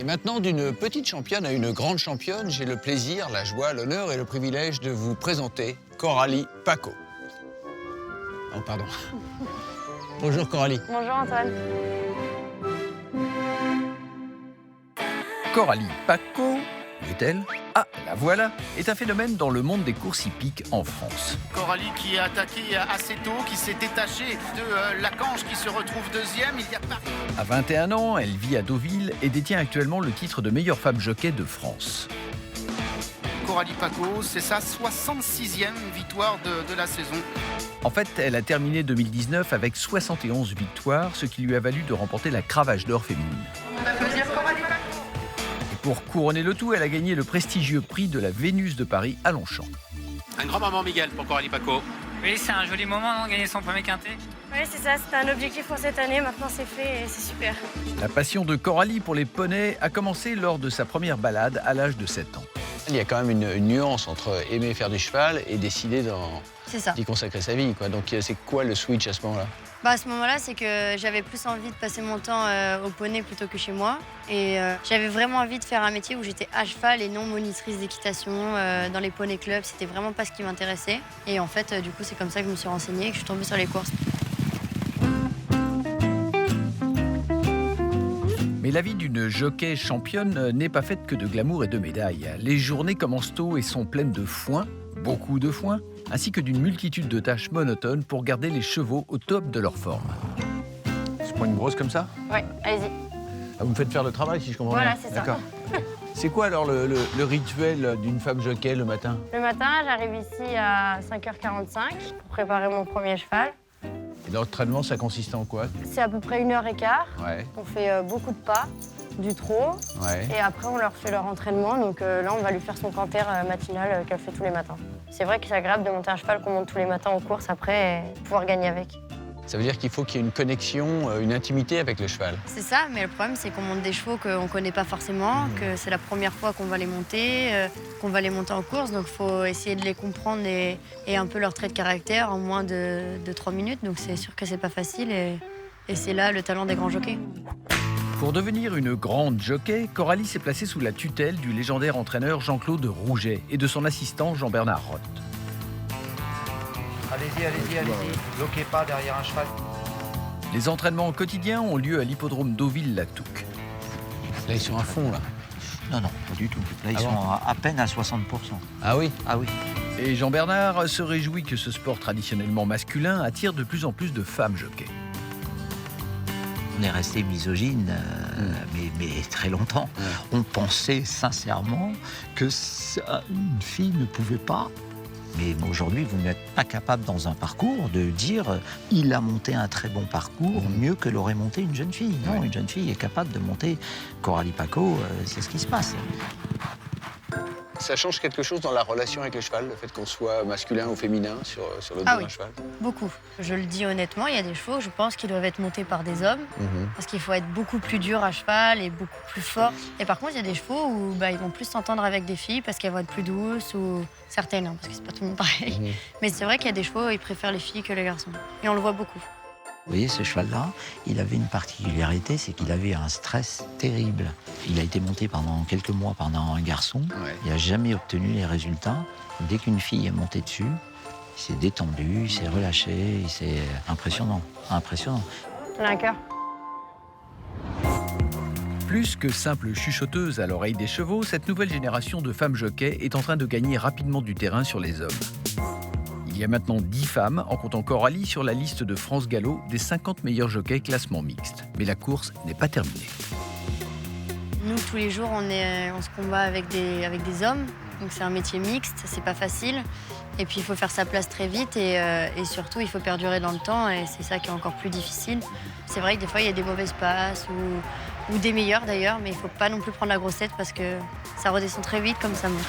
Et maintenant, d'une petite championne à une grande championne, j'ai le plaisir, la joie, l'honneur et le privilège de vous présenter Coralie Paco. Oh, pardon. Bonjour Coralie. Bonjour Antoine. Coralie Paco, où est-elle? Ah, la voilà, est un phénomène dans le monde des courses hippiques en France. Coralie qui a attaqué assez tôt, qui s'est détachée de Lacanche qui se retrouve deuxième. Il y a Paris. À 21 ans, elle vit à Deauville et détient actuellement le titre de meilleure femme jockey de France. Coralie Paco, c'est sa 66e victoire de la saison. En fait, elle a terminé 2019 avec 71 victoires, ce qui lui a valu de remporter la Cravache d'or féminine. On applaudit Coralie Paco. Pour couronner le tout, elle a gagné le prestigieux prix de la Vénus de Paris à Longchamp. Un grand moment, Miguel, pour Coralie Paco. Oui, c'est un joli moment, non, gagner son premier quintet. Oui, c'est ça, c'était un objectif pour cette année, maintenant c'est fait et c'est super. La passion de Coralie pour les poneys a commencé lors de sa première balade à l'âge de 7 ans. Il y a quand même une nuance entre aimer faire du cheval et décider C'est ça. d'y consacrer sa vie, quoi. Donc c'est quoi le switch à ce moment-là? À ce moment-là, c'est que j'avais plus envie de passer mon temps au poney plutôt que chez moi. Et j'avais vraiment envie de faire un métier où j'étais à cheval et non monitrice d'équitation dans les poney clubs. C'était vraiment pas ce qui m'intéressait. Et en fait, du coup, c'est comme ça que je me suis renseignée et que je suis tombée sur les courses. Mais la vie d'une jockey championne n'est pas faite que de glamour et de médailles. Les journées commencent tôt et sont pleines de foin, beaucoup de foin, ainsi que d'une multitude de tâches monotones pour garder les chevaux au top de leur forme. Je prends une brosse comme ça? Oui, allez-y. Ah, vous me faites faire le travail si je comprends Voilà, bien. c'est ça. D'accord. C'est quoi alors le rituel d'une femme jockey le matin? Le matin, j'arrive ici à 5h45 pour préparer mon premier cheval. Et l'entraînement, ça consiste en quoi? C'est à peu près 1h15. Ouais, On fait beaucoup de pas, du trot. ouais. Et après, on leur fait leur entraînement. Donc là, on va lui faire son canter matinal qu'elle fait tous les matins. C'est vrai que c'est agréable de monter un cheval qu'on monte tous les matins en course après et pouvoir gagner avec. Ça veut dire qu'il faut qu'il y ait une connexion, une intimité avec le cheval. C'est ça, mais le problème, c'est qu'on monte des chevaux qu'on ne connaît pas forcément, que c'est la première fois qu'on va les monter, qu'on va les monter en course. Donc, il faut essayer de les comprendre et un peu leur trait de caractère en moins de 3 minutes. Donc, c'est sûr que c'est pas facile et c'est là le talent des grands jockeys. Pour devenir une grande jockey, Coralie s'est placée sous la tutelle du légendaire entraîneur Jean-Claude Rouget et de son assistant Jean-Bernard Roth. Allez-y, allez-y, allez-y. Bloquez pas derrière un cheval. Les entraînements quotidiens ont lieu à l'hippodrome Deauville-la-Touque. Là, ils sont à fond, là. Non, non, pas du tout. Là, ils Ah sont bon à peine à 60%. Ah oui? Ah oui. Et Jean-Bernard se réjouit que ce sport traditionnellement masculin attire de plus en plus de femmes jockeys. On est resté misogyne, mais très longtemps. On pensait sincèrement que une fille ne pouvait pas. Mais aujourd'hui, vous n'êtes pas capable dans un parcours de dire il a monté un très bon parcours mieux que l'aurait monté une jeune fille. Non, une jeune fille est capable de monter. Coralie Paco, c'est ce qui se passe. Ça change quelque chose dans la relation avec le cheval, le fait qu'on soit masculin ou féminin sur le dos Ah d'un oui. cheval? Beaucoup. Je le dis honnêtement, il y a des chevaux, je pense, qui doivent être montés par des hommes. Parce qu'il faut être beaucoup plus dur à cheval et beaucoup plus fort. Et par contre, il y a des chevaux où ils vont plus s'entendre avec des filles parce qu'elles vont être plus douces ou certaines, hein, parce que c'est pas tout le monde pareil. Mais c'est vrai qu'il y a des chevaux où ils préfèrent les filles que les garçons. Et on le voit beaucoup. Vous voyez, ce cheval-là, il avait une particularité, c'est qu'il avait un stress terrible. Il a été monté pendant quelques mois par un garçon. Ouais. Il n'a jamais obtenu les résultats. Dès qu'une fille est montée dessus, il s'est détendu, il s'est relâché, c'est impressionnant, impressionnant. On a un cœur. Plus que simple chuchoteuse à l'oreille des chevaux, cette nouvelle génération de femmes jockeys est en train de gagner rapidement du terrain sur les hommes. Il y a maintenant 10 femmes, en comptant Coralie, sur la liste de France Gallo des 50 meilleurs jockeys classement mixte. Mais la course n'est pas terminée. Nous, tous les jours, on se combat avec des hommes. Donc c'est un métier mixte, c'est pas facile. Et puis il faut faire sa place très vite et surtout il faut perdurer dans le temps et c'est ça qui est encore plus difficile. C'est vrai que des fois il y a des mauvaises passes ou des meilleures d'ailleurs, mais il faut pas non plus prendre la grosse tête parce que ça redescend très vite comme ça monte.